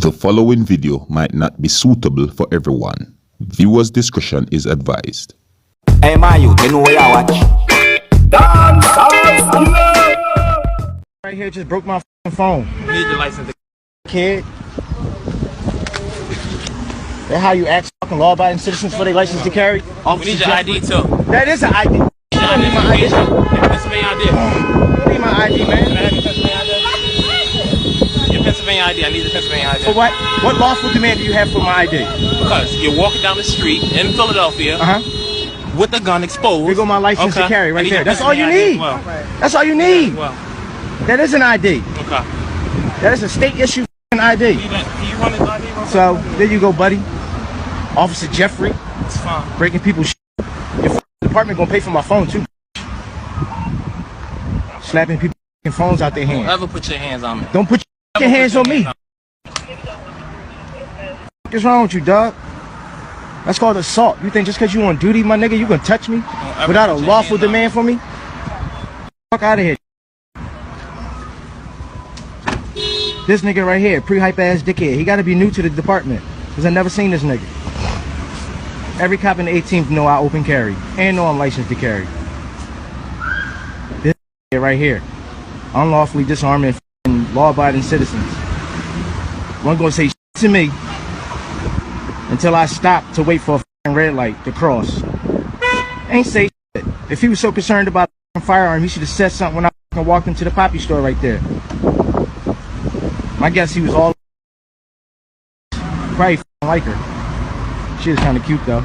The following video might not be suitable for everyone. Viewers' discretion is advised. Hey, man, you know where I watch? Right here just broke my phone. You need your license. Kid. That's how you ask fucking law-abiding citizens for their license to carry? We need your ID too. That is an ID. You don't need my ID. Pennsylvania ID. You don't need my ID, man. Can I have your Pennsylvania ID? Your Pennsylvania ID. I need your Pennsylvania ID. For what? What lawful demand do you have for my ID? Because you're walking down the street in Philadelphia with a gun exposed. Here go my license to carry right there. That's all you Pennsylvania ID need. as well. That's all you need. Well, That is an ID. okay. That is a state issue ID. Can you run his ID? So there you go, buddy. Officer Jeffrey, It's fine. breaking people's shit. Your department gonna pay for my phone too. Slapping people's phones out their Don't hands. ever put your hands on me. Don't put your hands on me. What's wrong with you, dog? That's called assault. You think just because you on duty, my nigga, you gonna touch me ever without a put your lawful hands on demand for me? Fuck out of here. This nigga right here, pre-hype ass dickhead. He gotta be new to the department, because I never seen this nigga. Every cop in the 18th know I open carry, and know I'm licensed to carry. This nigga right here, unlawfully disarming law-abiding citizens. One gonna say to me until I stop to wait for a red light to cross. Ain't say shit. If he was so concerned about a firearm, he should have said something when I walked into the poppy store right there. My guess he was all probably like her. She was kind of cute though.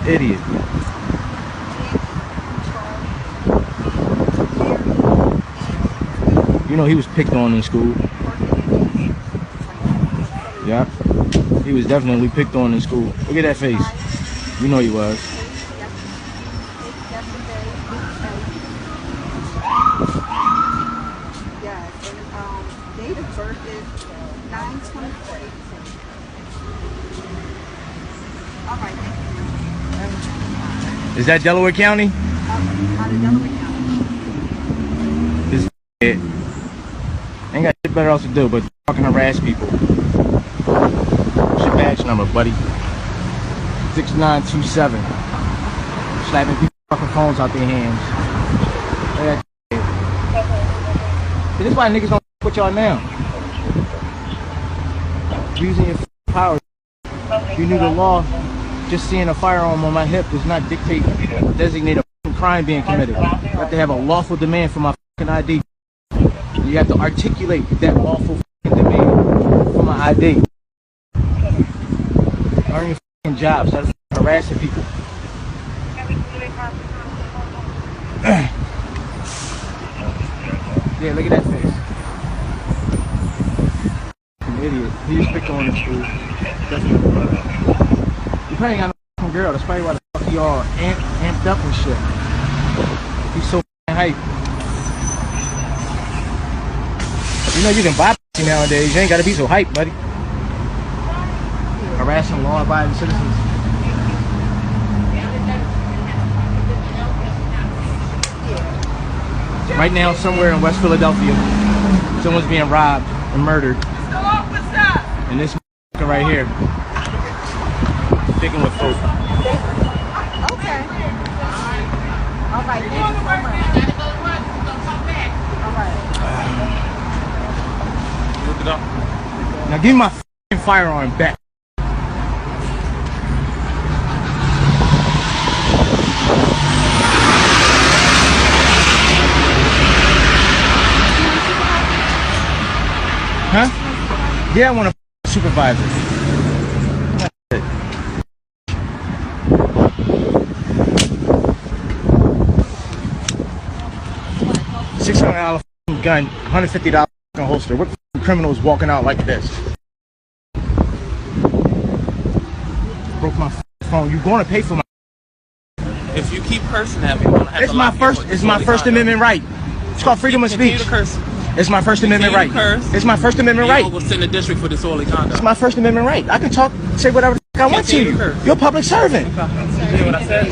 Idiot. You know he was picked on in school. Yeah. He was definitely picked on in school. Look at that face. You know he was. Yes, and date of birth is 9/23. All right, thank you. Is that Delaware County? Out of Delaware County. This it. Ain't got shit better else to do but fucking harass people. What's your badge number, buddy? 6927. Slapping people's fucking phones out their hands. Look at that. See, this is why niggas don't with y'all now. Using your power. If you knew the law, just seeing a firearm on my hip does not dictate or designate a crime being committed. You have to have a lawful demand for my fucking ID. You have to articulate that lawful fucking demand for my ID. Earn your fucking job instead of harassing people. Yeah, look at that face. An idiot. He was picked on in school. Definitely. You probably got no fucking girl. That's probably why the fuck you all amped up and shit. He's so fucking hype. You know you can buy pussy nowadays. You ain't gotta be so hype, buddy. Harassing law-abiding citizens. Right now, somewhere in West Philadelphia, someone's being robbed and murdered. And this motherfucker right here, picking with folk. Okay. All right, thank you so much. All right. Look it up. Now give me my fucking firearm back. Huh? Yeah, I want a supervisor. That's it. $600 gun, $150 holster. What criminals walking out like this? Broke my phone. You're going to pay for my. If you keep cursing at me, I'm gonna have It's to my lock you first. up. It's my First Amendment right. It's called freedom of Continue speech. to curse. It's my First Amendment right. It's my First Amendment right. You will send the district for disorderly conduct. It's my First Amendment right. I can talk, say whatever the fuck I want to you. You're a public servant. You hear what I said?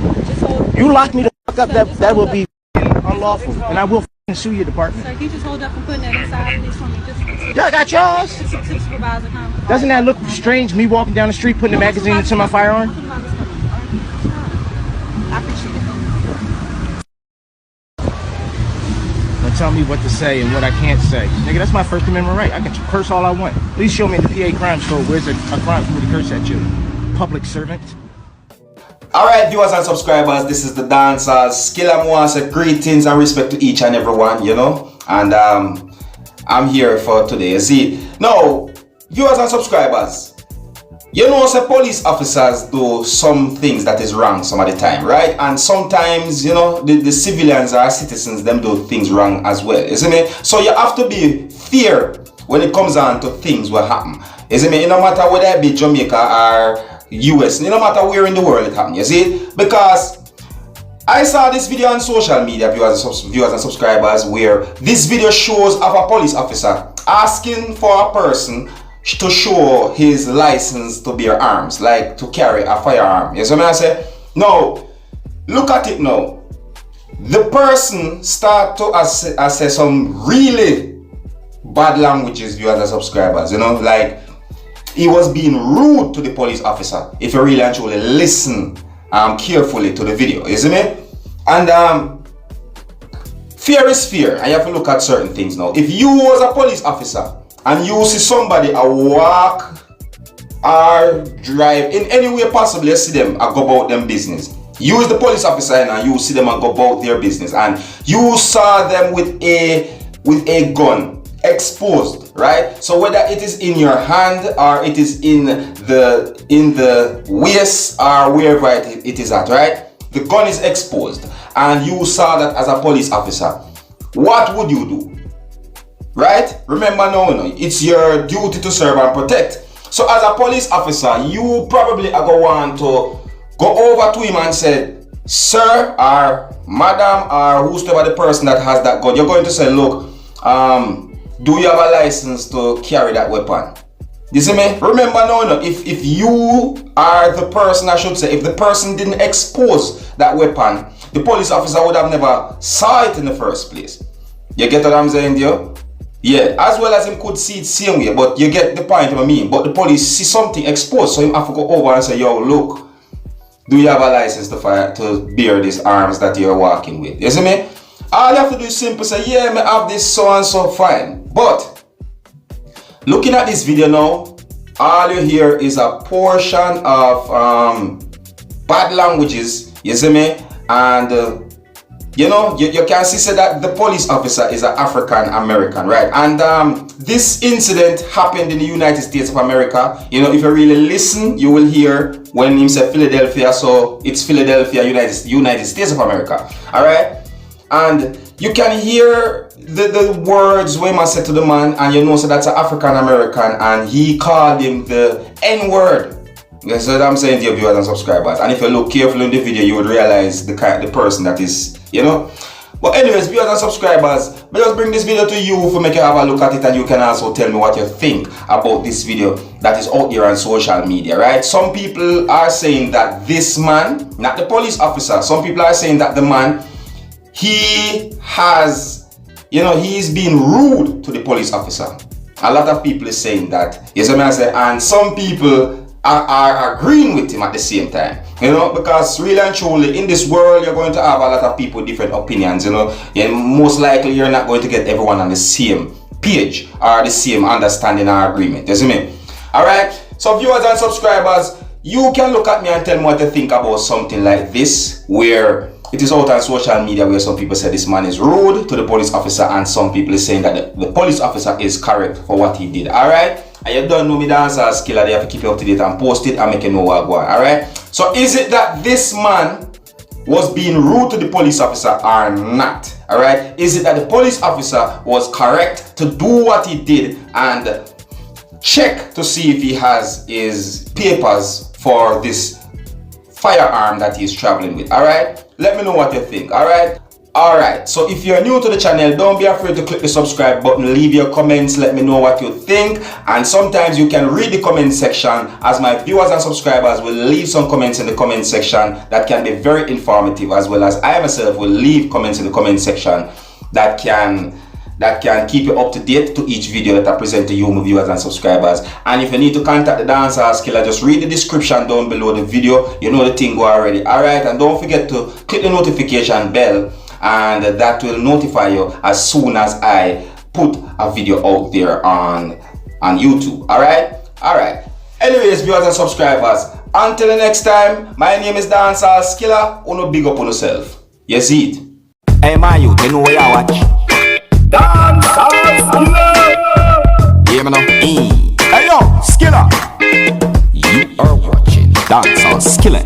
Just hold. You lock me the fuck up, that will be unlawful, and I will sue your department. Sir, can you just hold up and put that inside, please, for me? Just Yeah, I got yours. to the supervisor. Come. Doesn't that look strange, me walking down the street putting the magazine into my firearm? I appreciate it. Don't tell me what to say and what I can't say. Nigga, that's my First Amendment right. I can curse all I want. Please show me at the PA crime store where's a crime for me to curse at you. Public servant. Alright, viewers and subscribers, this is the Dancers. Skilla Moa, greetings and respect to each and everyone, you know. And I'm here for today. You see, now, viewers and subscribers, you know, say police officers do some things that is wrong some of the time, right? And sometimes, you know, the civilians or citizens, them do things wrong as well, isn't it? So you have to be fair when it comes on to things will happen, isn't it? No matter whether it be Jamaica or US, no matter where in the world it happens, you see? Because I saw this video on social media, viewers and subscribers, where this video shows of a police officer asking for a person to show his license to bear arms, like to carry a firearm. You see what I say? Now, look at it now. The person start to say some really bad languages, viewers and subscribers, you know, like he was being rude to the police officer, if you really and truly listen carefully to the video, isn't it? And fear is fear, and you have to look at certain things now. If you was a police officer and you see somebody walk or drive in any way possible, you see them and go about them business. You is the police officer and you see them and go about their business, and you saw them with a gun exposed, right? So whether it is in your hand or it is in the waist or wherever it is at, right? The gun is exposed and you saw that as a police officer. What would you do? Right? Remember now, it's your duty to serve and protect. So as a police officer, you probably are going to go over to him and say, sir or madam or whoever the person that has that gun, you're going to say, look, do you have a license to carry that weapon? You see me? Remember now, if you are the person, I should say, if the person didn't expose that weapon, the police officer would have never saw it in the first place. You get what I'm saying, dear? Yeah, as well as him could see it same way, but you get the point I mean. But the police see something exposed, so him have to go over and say, yo, look, do you have a license to bear these arms that you're walking with? You see me? All you have to do is simple say, yeah, I have this so and so, fine. But looking at this video now, all you hear is a portion of bad languages, you see me? And you know, you can see that the police officer is an African American, right? And this incident happened in the United States of America. You know, if you really listen, you will hear when he said Philadelphia, so it's Philadelphia, United States of America. All right? And you can hear the words Wema said to the man, and you know, so that's an African American, and he called him the N-word. That's what I'm saying to your viewers and subscribers. And if you look carefully in the video, you would realize the person that is, you know. But anyways, viewers and subscribers, I just bring this video to you for make you have a look at it, and you can also tell me what you think about this video that is out there on social media, right? Some people are saying that this man, not the police officer, some people are saying that the man, he has, you know, he's being rude to the police officer. A lot of people are saying that, yes, I say, and some people are agreeing with him at the same time, you know, because really and truly in this world you're going to have a lot of people with different opinions, you know, and most likely you're not going to get everyone on the same page or the same understanding or agreement, you see me? Alright, so viewers and subscribers, you can look at me and tell me what you think about something like this, where it is out on social media where some people say this man is rude to the police officer, and some people are saying that the police officer is correct for what he did. Alright? And you don't know me, Dancers Skilla, they have to keep you up to date and post it and make you know what going on. Alright? So is it that this man was being rude to the police officer or not? Alright? Is it that the police officer was correct to do what he did and check to see if he has his papers for this firearm that he's traveling with? Alright? Let me know what you think. Alright? Alright, so if you're new to the channel, don't be afraid to click the subscribe button, leave your comments, let me know what you think, and sometimes you can read the comment section, as my viewers and subscribers will leave some comments in the comment section that can be very informative, as well as I myself will leave comments in the comment section that can keep you up to date to each video that I present to you, my viewers and subscribers. And if you need to contact the Dancehall Skilla, just read the description down below the video. You know the thing go already. Alright, and don't forget to click the notification bell, and that will notify you as soon as I put a video out there on YouTube. Alright. Anyways, viewers and subscribers, until the next time, my name is Dancehall Skilla. Uno big up on yourself. You see it? Hey man, you know where you watch? Dancehall Skilla. Hear me now? Hey yo, Skilla. You are watching Dancehall Skilla.